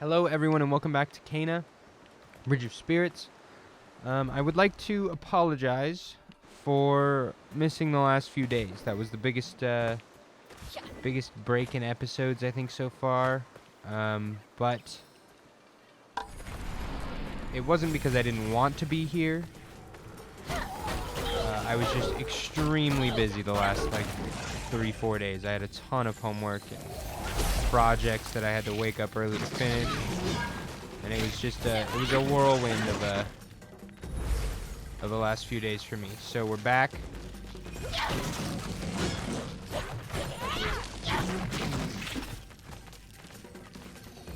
Hello, everyone, and welcome back to Cana, Bridge of Spirits. I would like to apologize for missing the last few days. That was the biggest break in episodes, I think, so far. But it wasn't because I didn't want to be here. I was just extremely busy the last, 3-4 days. I had a ton of homework and projects that I had to wake up early to finish. And it was just it was a whirlwind of the last few days for me. So we're back.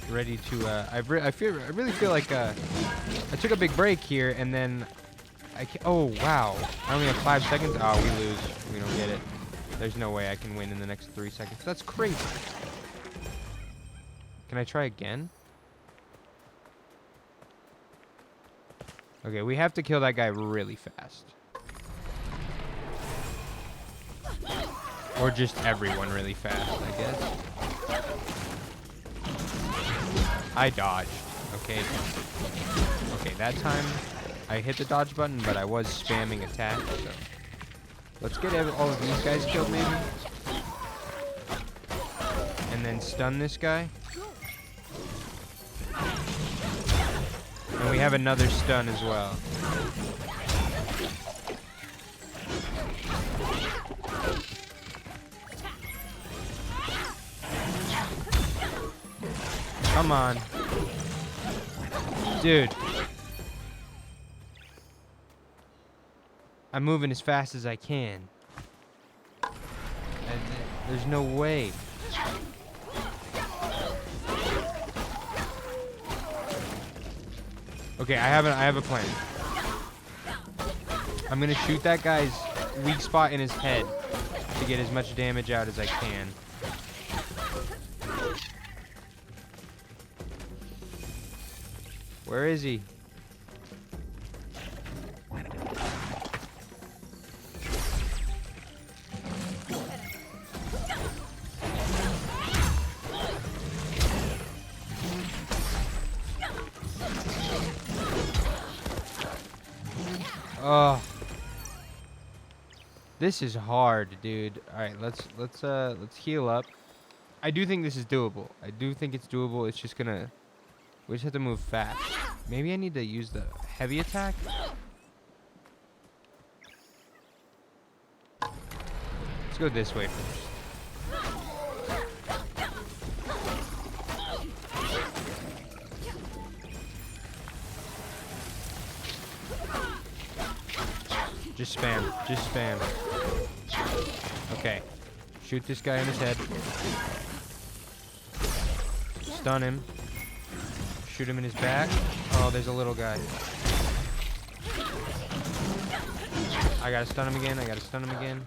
Ready to I really feel like I took a big break here, and then oh wow, I only have 5 seconds. Oh, we lose. We don't get it. There's no way I can win in the next 3 seconds. That's crazy. Can I try again? Okay, we have to kill that guy really fast. Or just everyone really fast, I guess. I dodged. Okay. Okay, that time I hit the dodge button, but I was spamming attack, so. Let's get all of these guys killed, maybe. And then stun this guy. And we have another stun as well. Come on. Dude. I'm moving as fast as I can. And there's no way. Okay, I have a plan. I'm gonna shoot that guy's weak spot in his head to get as much damage out as I can. Where is he? Oh, this is hard, dude. All right, let's heal up. I do think this is doable. I do think it's doable. It's just we just have to move fast. Maybe I need to use the heavy attack. Let's go this way first. Just spam. Just spam. Okay. Shoot this guy in his head. Stun him. Shoot him in his back. Oh, there's a little guy. I gotta stun him again. I gotta stun him again.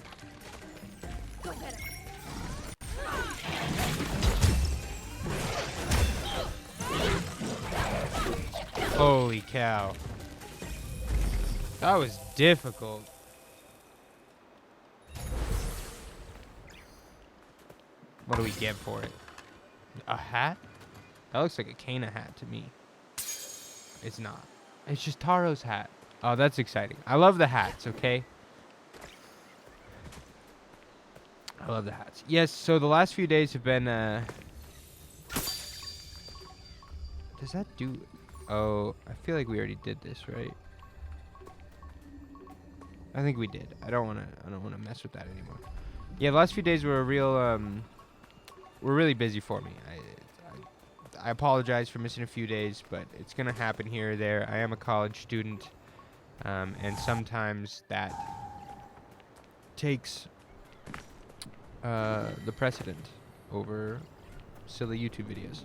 Holy cow. That was difficult. What do we get for it? A hat? That looks like a Cana hat to me. It's not. It's just Taro's hat. Oh, that's exciting. I love the hats, okay? I love the hats. Yes, so the last few days have been, Does that do... Oh, I feel like we already did this, right? I think we did. I don't wanna mess with that anymore. Yeah, the last few days were a real, were really busy for me. I apologize for missing a few days, but it's gonna happen here or there. I am a college student, and sometimes that takes the precedent over silly YouTube videos.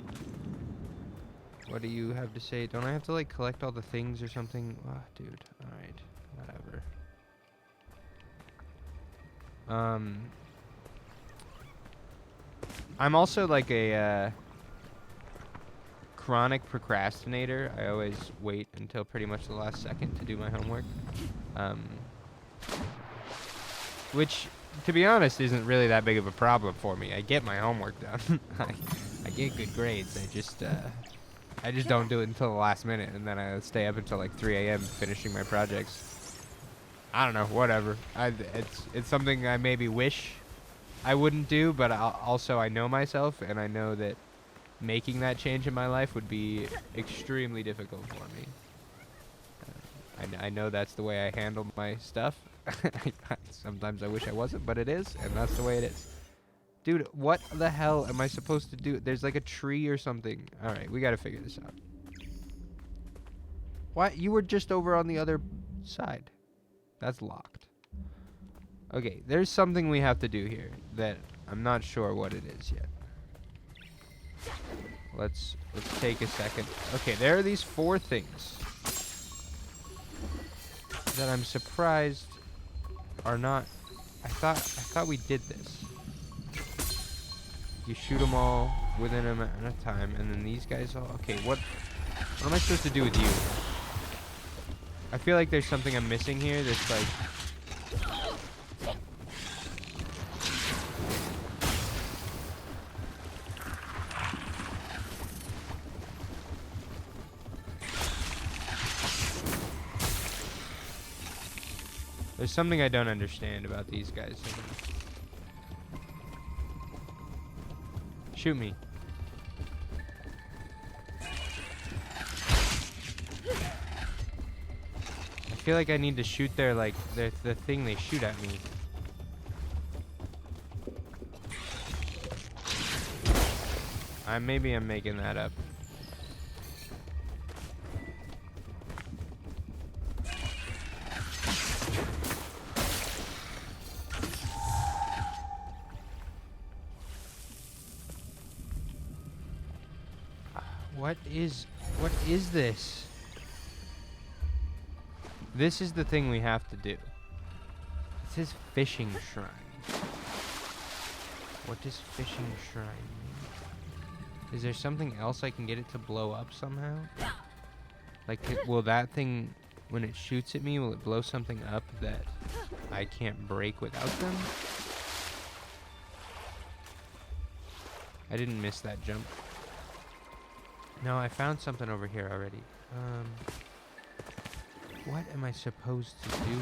What do you have to say? Don't I have to collect all the things or something? Oh, dude. All right, whatever. I'm also a chronic procrastinator. I always wait until pretty much the last second to do my homework. Which, to be honest, isn't really that big of a problem for me. I get my homework done. I get good grades. I just I just don't do it until the last minute, and then I stay up until like 3 a.m. finishing my projects. I don't know, whatever. It's something I maybe wish I wouldn't do, but also I know myself, and I know that making that change in my life would be extremely difficult for me. I know that's the way I handle my stuff. Sometimes I wish I wasn't, but it is, and that's the way it is. Dude, what the hell am I supposed to do? There's like a tree or something. All right, we got to figure this out. What? You were just over on the other side. That's locked. Okay, there's something we have to do here that I'm not sure what it is yet. Let's take a second. Okay, there are these 4 things that I'm surprised are not. I thought we did this. You shoot them all within a amount of time, and then these guys all. Okay, what am I supposed to do with you? I feel like there's something I'm missing here. That's like. There's something I don't understand about these guys. Shoot me. I feel like I need to shoot their, like, the thing they shoot at me. Maybe I'm making that up. What is this? This is the thing we have to do. It says fishing shrine. What does fishing shrine mean? Is there something else I can get it to blow up somehow? Like, will that thing, when it shoots at me, will it blow something up that I can't break without them? I didn't miss that jump. No, I found something over here already. What am I supposed to do here?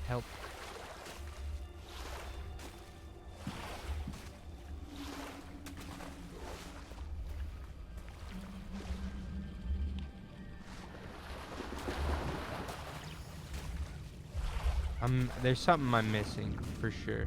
Help. There's something I'm missing, for sure.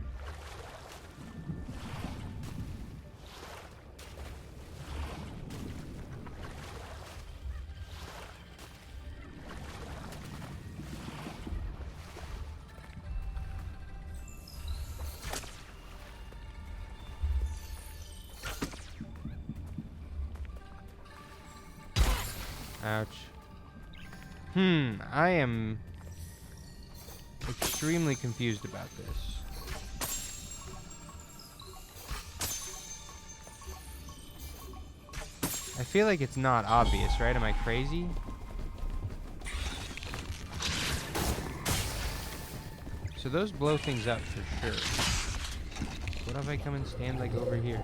Ouch. I am extremely confused about this. I feel like it's not obvious, right? Am I crazy? So those blow things up for sure. What if I come and stand like over here?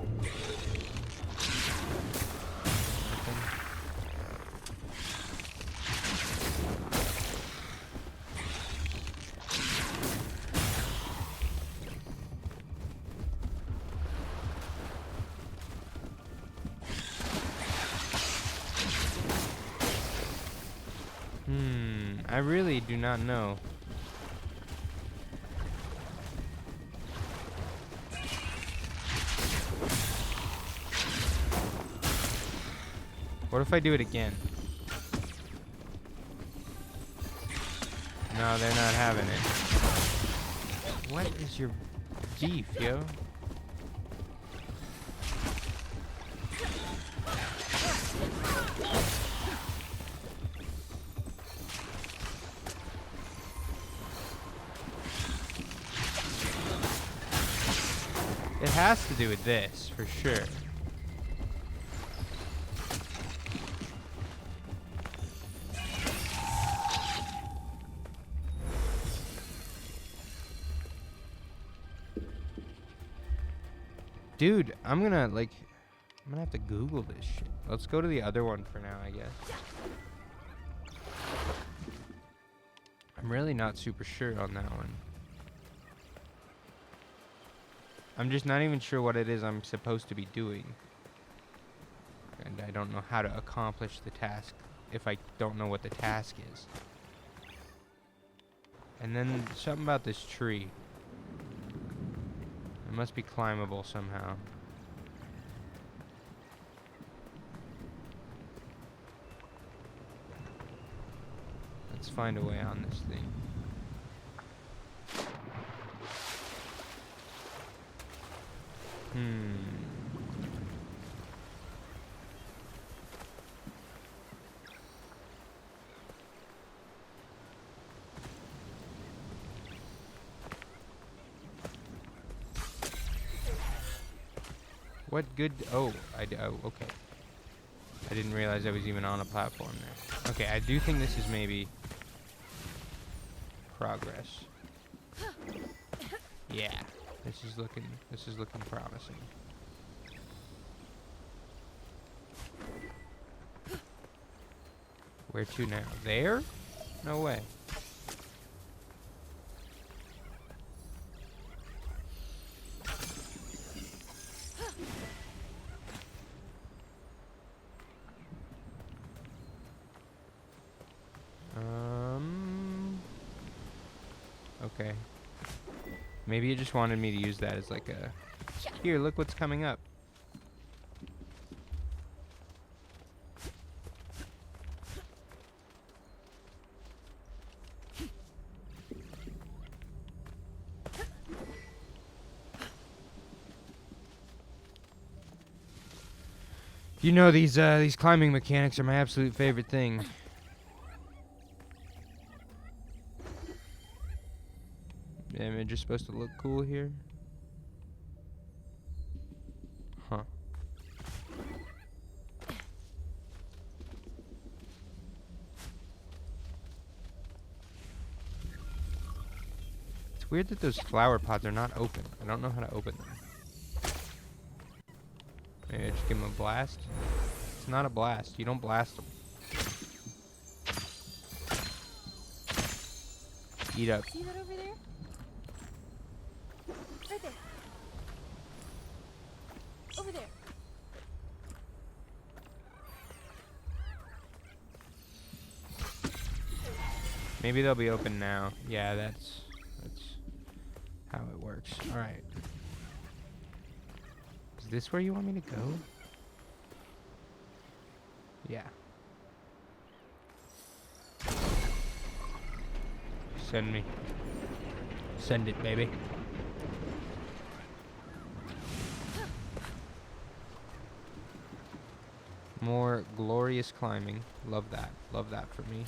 I really do not know. What if I do it again? No, they're not having it. What is your beef, yo? It has to do with this, for sure. Dude, I'm gonna, like... I'm gonna have to Google this shit. Let's go to the other one for now, I guess. I'm really not super sure on that one. I'm just not even sure what it is I'm supposed to be doing. And I don't know how to accomplish the task if I don't know what the task is. And then something about this tree. It must be climbable somehow. Let's find a way on this thing. What good? Oh, oh, okay. I didn't realize I was even on a platform there. Okay, I do think this is maybe progress. Yeah, this is looking promising. Where to now? There? No way. Okay. Maybe it just wanted me to use that as like a... Here, look what's coming up. You know, these climbing mechanics are my absolute favorite thing. Am I just supposed to look cool here? Huh. It's weird that those flower pods are not open. I don't know how to open them. Maybe I just give them a blast? It's not a blast. You don't blast them. Eat up. See that over there? Right there. Over there. Maybe they'll be open now. Yeah, that's how it works. All right. Is this where you want me to go? Yeah. Send me. Send it, baby. More glorious climbing. Love that. Love that for me.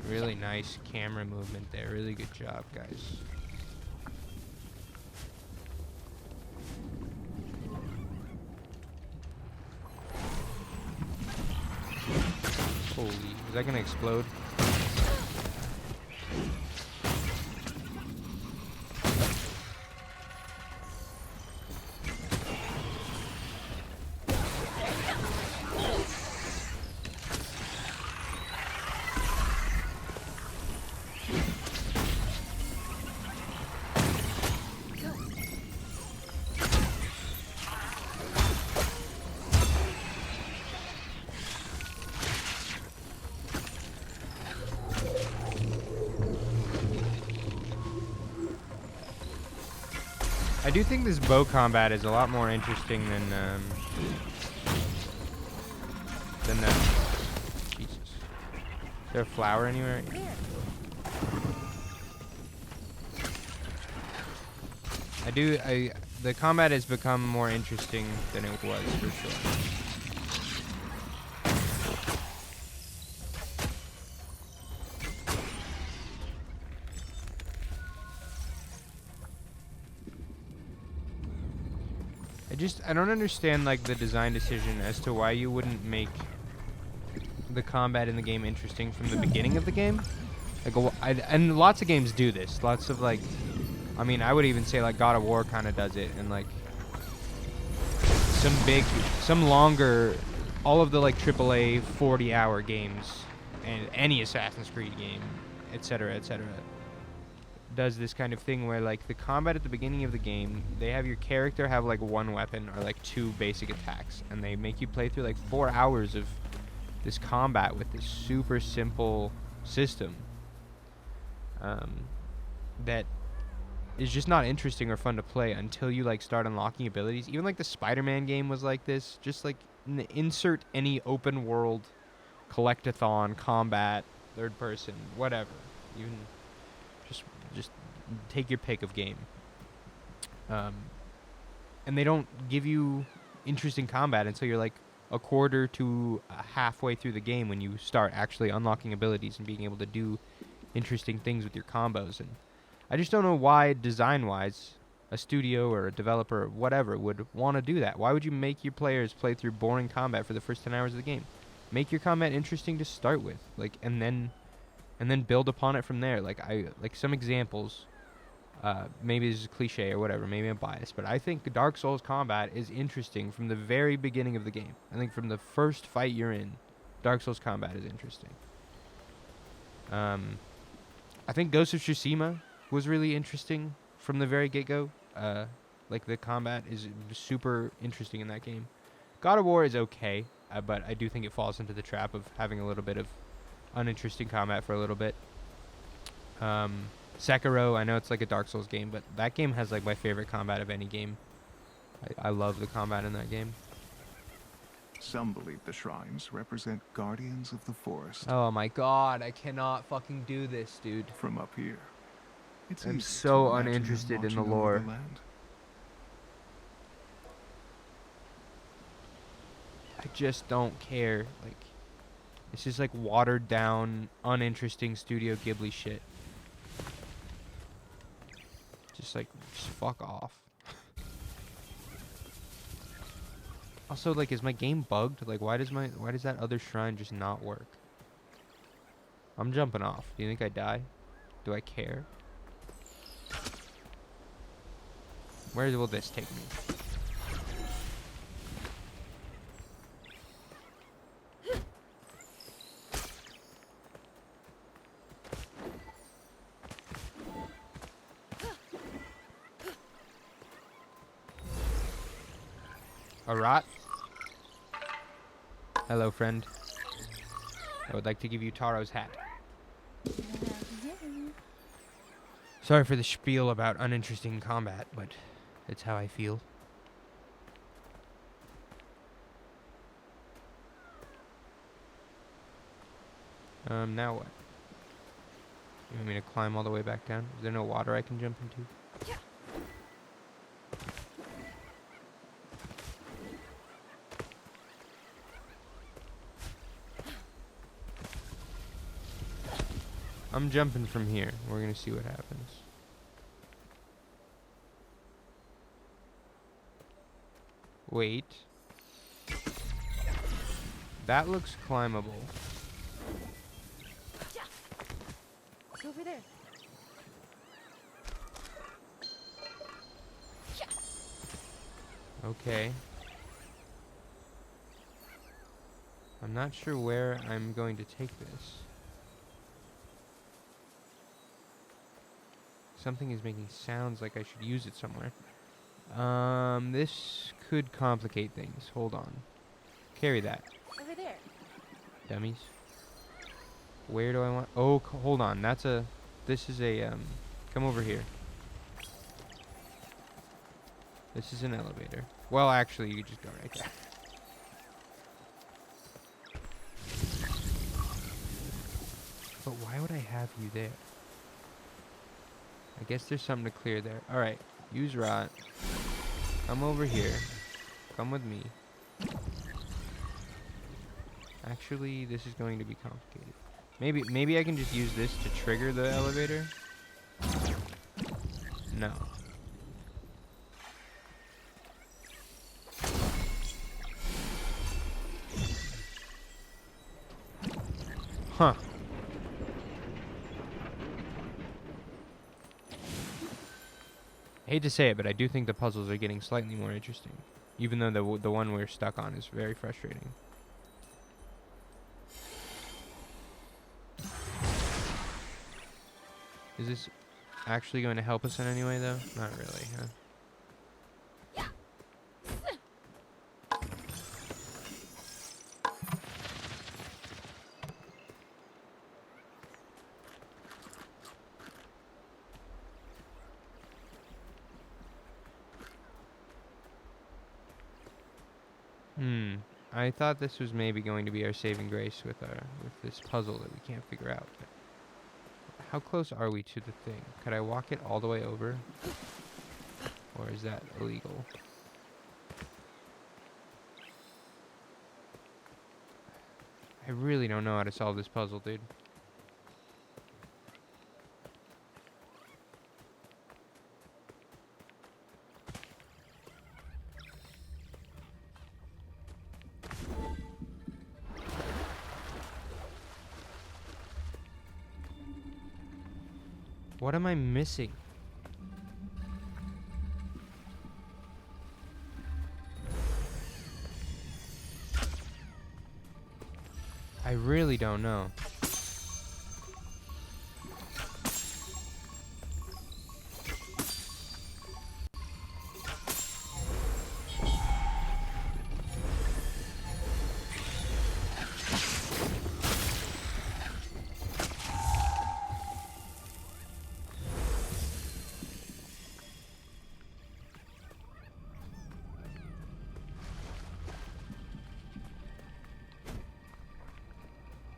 Really nice camera movement there. Really good job, guys. Holy, is that gonna explode? I do think this bow combat is a lot more interesting than the... Jesus. Is there a flower anywhere? The combat has become more interesting than it was, for sure. I don't understand, like, the design decision as to why you wouldn't make the combat in the game interesting from the beginning of the game. Like, and lots of games do this. Lots of, like, I mean, I would even say like God of War kind of does it, and like some longer, all of the like AAA 40-hour games and any Assassin's Creed game, etc., does this kind of thing where like the combat at the beginning of the game, they have your character have like one weapon or like two basic attacks, and they make you play through like 4 hours of this combat with this super simple system that is just not interesting or fun to play until you like start unlocking abilities. Even like the Spider-Man game was like this. Just like insert any open world collectathon combat, third person, whatever. Even just take your pick of game. And they don't give you interesting combat until you're like a quarter to halfway through the game when you start actually unlocking abilities and being able to do interesting things with your combos. And I just don't know why, design-wise, a studio or a developer or whatever would want to do that. Why would you make your players play through boring combat for the first 10 hours of the game? Make your combat interesting to start with, like, and then build upon it from there. Like some examples. Maybe this is a cliche or whatever. Maybe I'm biased, but I think Dark Souls combat is interesting from the very beginning of the game. I think from the first fight you're in, Dark Souls combat is interesting. I think Ghost of Tsushima was really interesting from the very get-go. Like the combat is super interesting in that game. God of War is okay, but I do think it falls into the trap of having a little bit of uninteresting combat for a little bit. Sekiro, I know it's like a Dark Souls game, but that game has like my favorite combat of any game. I love the combat in that game. Some believe the shrines represent guardians of the forest. Oh my god, I cannot fucking do this, dude. From up here, I'm so uninterested in the lore. I just don't care. Like, it's just like watered down, uninteresting Studio Ghibli shit. Just fuck off. Also, like, is my game bugged? Like, why does that other shrine just not work? I'm jumping off. Do you think I die? Do I care? Where will this take me? A rot? Hello, friend. I would like to give you Taro's hat. Sorry for the spiel about uninteresting combat, but it's how I feel. Now what? You want me to climb all the way back down? Is there no water I can jump into? I'm jumping from here. We're gonna see what happens. Wait. That looks climbable. It's over there. Okay. I'm not sure where I'm going to take this. Something is making sounds like I should use it somewhere. This could complicate things. Hold on. Carry that. Over there. Dummies. Where do I want? Oh, hold on. This is a, come over here. This is an elevator. Well, actually, you just go right there. But why would I have you there? I guess there's something to clear there. Alright, use rot. Come over here. Come with me. Actually, this is going to be complicated. Maybe I can just use this to trigger the elevator? No. Huh. I hate to say it, but I do think the puzzles are getting slightly more interesting, even though the one we're stuck on is very frustrating. Is this actually going to help us in any way, though? Not really, huh? I thought this was maybe going to be our saving grace with this puzzle that we can't figure out. But how close are we to the thing? Could I walk it all the way over? Or is that illegal? I really don't know how to solve this puzzle, dude. What am I missing? I really don't know.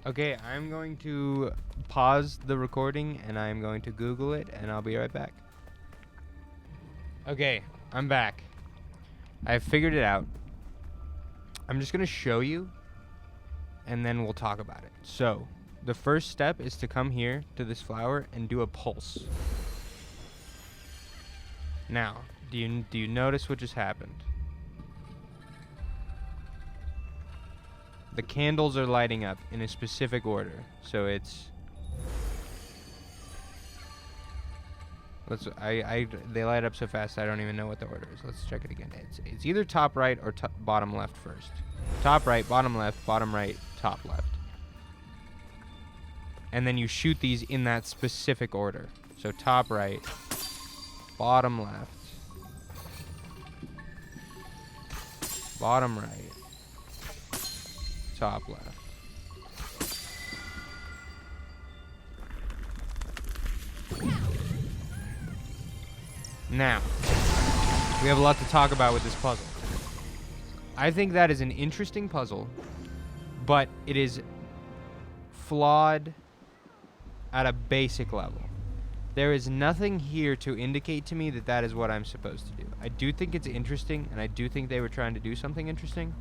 Okay, I'm going to pause the recording and I'm going to Google it and I'll be right back. Okay, I'm back. I've figured it out. I'm just going to show you and then we'll talk about it. So, the first step is to come here to this flower and do a pulse. Now, do you notice what just happened? The candles are lighting up in a specific order. So it's they light up so fast I don't even know what the order is. Let's check it again. It's either top right or bottom left first. Top right, bottom left, bottom right, top left. And then you shoot these in that specific order. So top right, bottom left, bottom right, top left. Now, we have a lot to talk about with this puzzle. I think that is an interesting puzzle, but it is flawed at a basic level. There is nothing here to indicate to me that that is what I'm supposed to do. I do think it's interesting, and I do think they were trying to do something interesting,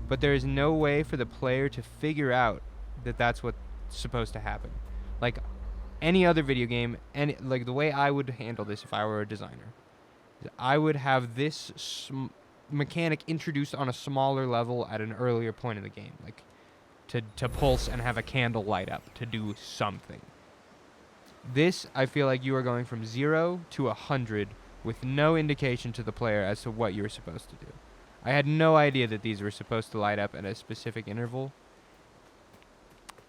but there is no way for the player to figure out that that's what's supposed to happen. Like any other video game, and like the way I would handle this if I were a designer, I would have this mechanic introduced on a smaller level at an earlier point in the game, like to pulse and have a candle light up to do something. This, I feel like you are going from 0 to 100 with no indication to the player as to what you were supposed to do. I had no idea that these were supposed to light up at a specific interval.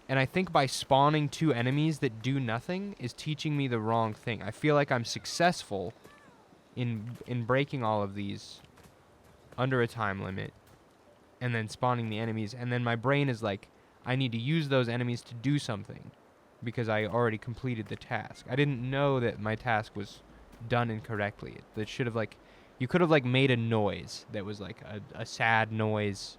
And I think by spawning 2 enemies that do nothing is teaching me the wrong thing. I feel like I'm successful in breaking all of these under a time limit and then spawning the enemies. And then my brain is like, I need to use those enemies to do something because I already completed the task. I didn't know that my task was done incorrectly. That should have you could have made a noise that was like a sad noise,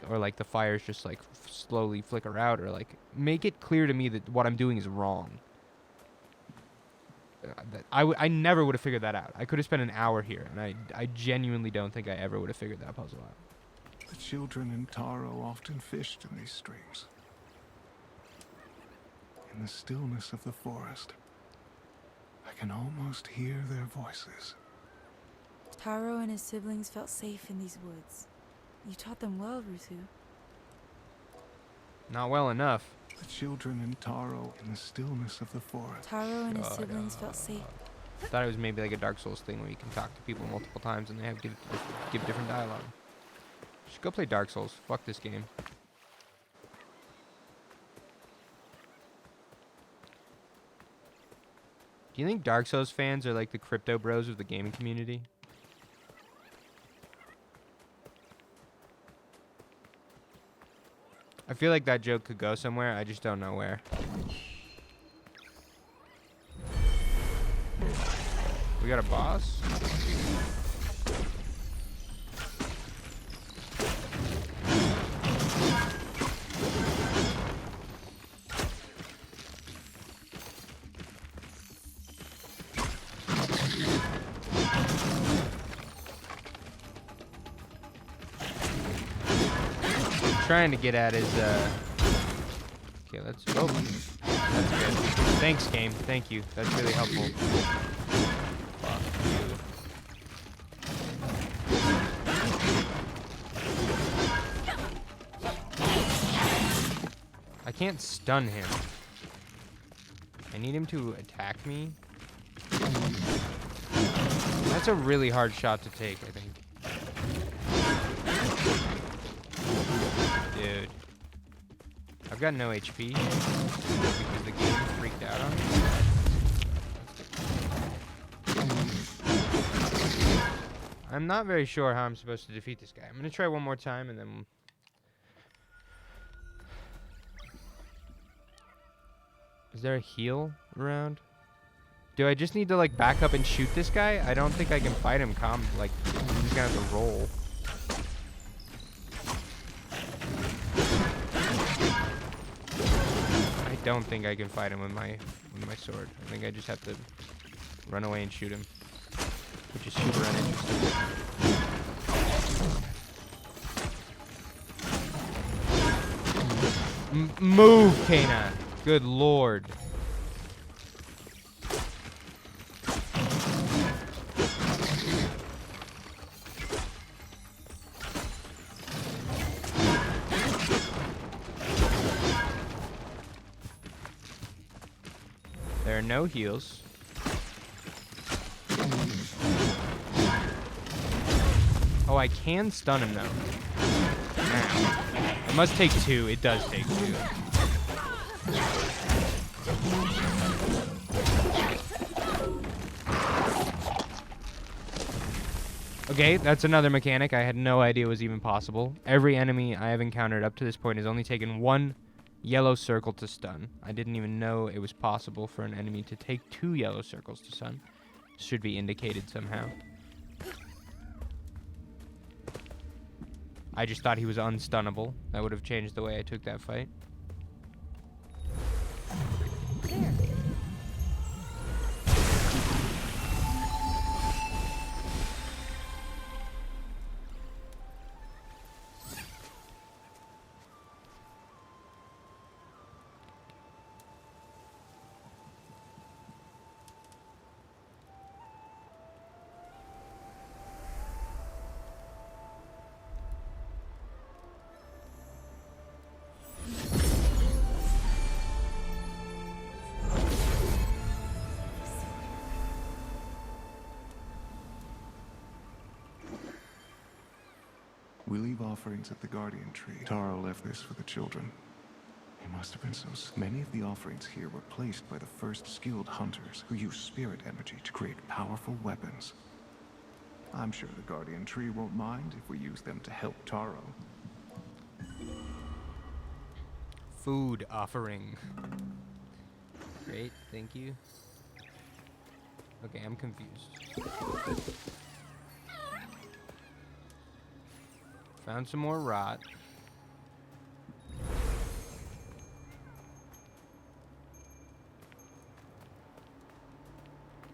or like the fires just slowly flicker out, or make it clear to me that what I'm doing is wrong. I never would have figured that out. I could have spent an hour here, and I genuinely don't think I ever would have figured that puzzle out. The children in Taro often fished in these streams. In the stillness of the forest, I can almost hear their voices. Taro and his siblings felt safe in these woods. You taught them well, Rusu. Not well enough. The children in Taro in the stillness of the forest. Taro and his siblings felt safe. Thought it was maybe like a Dark Souls thing where you can talk to people multiple times and they have give different dialogue. Just go play Dark Souls. Fuck this game. Do you think Dark Souls fans are like the crypto bros of the gaming community? I feel like that joke could go somewhere. I just don't know where. We got a boss? Trying to get at is okay, let's that's good. Thanks, game. Thank you. That's really helpful. Fuck you. I can't stun him. I need him to attack me. That's a really hard shot to take, I think. Dude. I've got no HP because the game freaked out on me. I'm not very sure how I'm supposed to defeat this guy. I'm gonna try one more time and then... Is there a heal around? Do I just need to like back up and shoot this guy? I don't think I can fight him like he's gonna have to roll. I don't think I can fight him with my sword. I think I just have to run away and shoot him, which is super uninteresting. Move, Kana! Good lord. There are no heals. Oh, I can stun him though. It must take two. It does take two. Okay, that's another mechanic I had no idea was even possible. Every enemy I have encountered up to this point has only taken one yellow circle to stun. I didn't even know it was possible for an enemy to take 2 yellow circles to stun. Should be indicated somehow. I just thought he was unstunnable. That would have changed the way I took that fight. There. We leave offerings at the guardian tree. Taro left this for the children. He must have been so... Many of the offerings here were placed by the first skilled hunters who used spirit energy to create powerful weapons. I'm sure the guardian tree won't mind if we use them to help Taro. Food offering. Great, thank you. Okay, I'm confused. Found some more rot.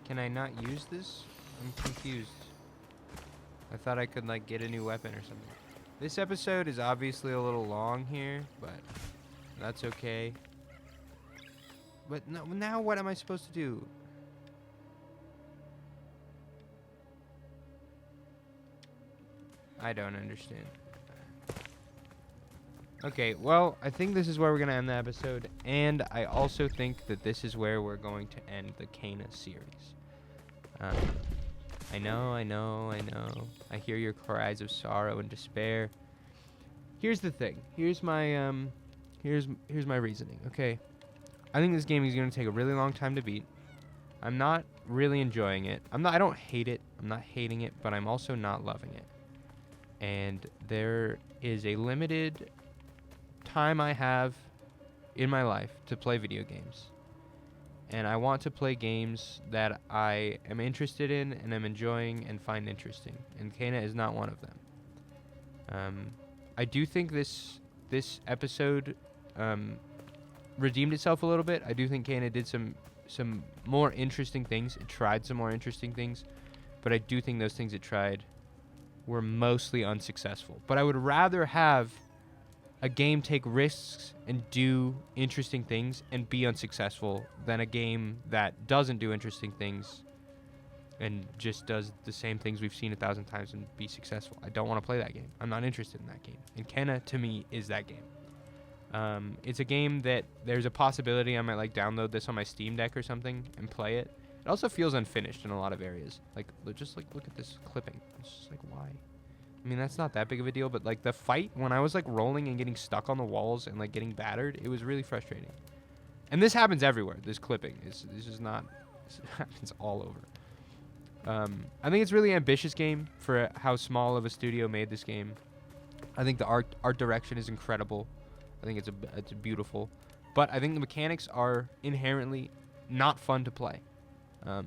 Can I not use this? I'm confused. I thought I could like get a new weapon or something. This episode is obviously a little long here, but that's okay. But no, now what am I supposed to do? I don't understand. Okay, well, I think this is where we're going to end the episode, and I also think that this is where we're going to end the Kana series. Um, I know. I hear your cries of sorrow and despair. Here's the thing. Here's my here's my reasoning. Okay, I think this game is going to take a really long time to beat. I'm not really enjoying it. I don't hate it. I'm not hating it, but I'm also not loving it. And there is a limited time I have in my life to play video games. And I want to play games that I am interested in and am enjoying and find interesting. And Kena is not one of them. I do think this episode redeemed itself a little bit. I do think Kena did some more interesting things. It tried some more interesting things. But I do think those things it tried were mostly unsuccessful. But I would rather have a game take risks and do interesting things and be unsuccessful than a game that doesn't do interesting things and just does the same things we've seen 1,000 times and be successful. I don't want to play that game. I'm not interested in that game. And Kena, to me, is that game. It's a game that there's a possibility I might like download this on my Steam Deck or something and play it. It also feels unfinished in a lot of areas. Like, just like look at this clipping. It's just like, why? I mean, that's not that big of a deal, but like the fight, when I was like rolling and getting stuck on the walls and like getting battered, it was really frustrating. And this happens everywhere. This clipping this happens all over. I think it's a really ambitious game for how small of a studio made this game. I think the art direction is incredible. I think it's beautiful, but I think the mechanics are inherently not fun to play. I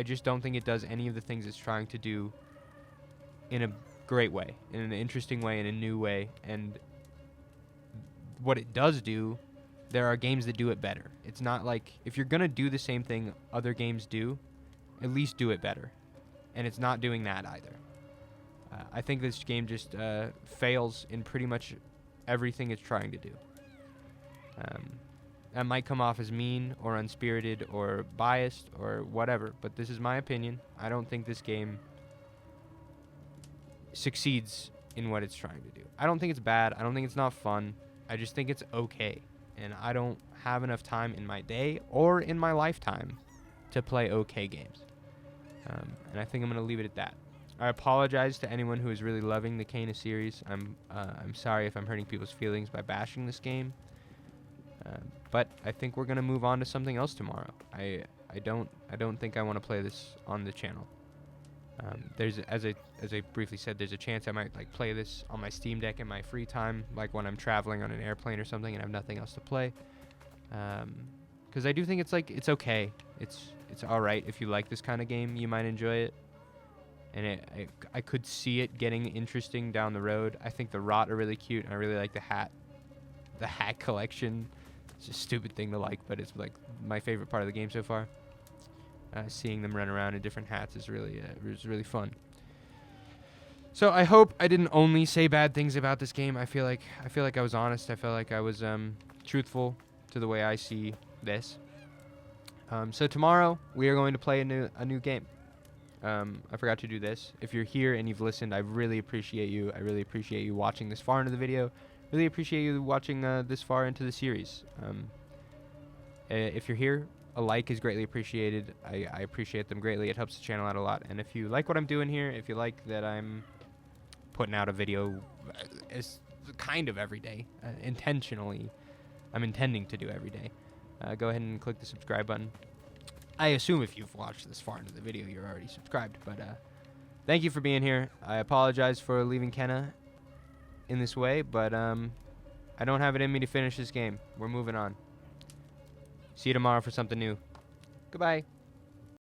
just don't think it does any of the things it's trying to do in a great way, in an interesting way, in a new way. And what it does do, there are games that do it better. It's not like, if you're going to do the same thing other games do, at least do it better. And it's not doing that either. I think this game just fails in pretty much everything it's trying to do. That might come off as mean or unspirited or biased or whatever, but this is my opinion. I don't think this game succeeds in what it's trying to do. I don't think it's bad. I don't think it's not fun. I just think it's okay. And I don't have enough time in my day or in my lifetime to play okay games. And I think I'm going to leave it at that. I apologize to anyone who is really loving the Kena series. I'm sorry if I'm hurting people's feelings by bashing this game. But I think we're going to move on to something else tomorrow. I don't think I want to play this on the channel. There's, as I briefly said, there's a chance I might like play this on my Steam Deck in my free time, like when I'm traveling on an airplane or something and I have nothing else to play. Because I do think it's okay. It's all right. If you like this kind of game, you might enjoy it. And I could see it getting interesting down the road. I think the rot are really cute, and I really like the hat collection. It's a stupid thing to like, but it's like my favorite part of the game so far. Seeing them run around in different hats is really fun. So I hope I didn't only say bad things about this game. I feel like I was honest. I felt like I was truthful to the way I see this. So tomorrow we are going to play a new game. I forgot to do this. If you're here and you've listened, I really appreciate you. I really appreciate you watching this far into the video. Really appreciate you watching this far into the series. If you're here, a like is greatly appreciated. I appreciate them greatly. It helps the channel out a lot. And if you like what I'm doing here, if you like that I'm putting out a video as kind of every day, intentionally, I'm intending to do every day, go ahead and click the subscribe button. I assume if you've watched this far into the video, you're already subscribed. But thank you for being here. I apologize for leaving Kena in this way, but I don't have it in me to finish this game. We're moving on. See you tomorrow for something new. Goodbye.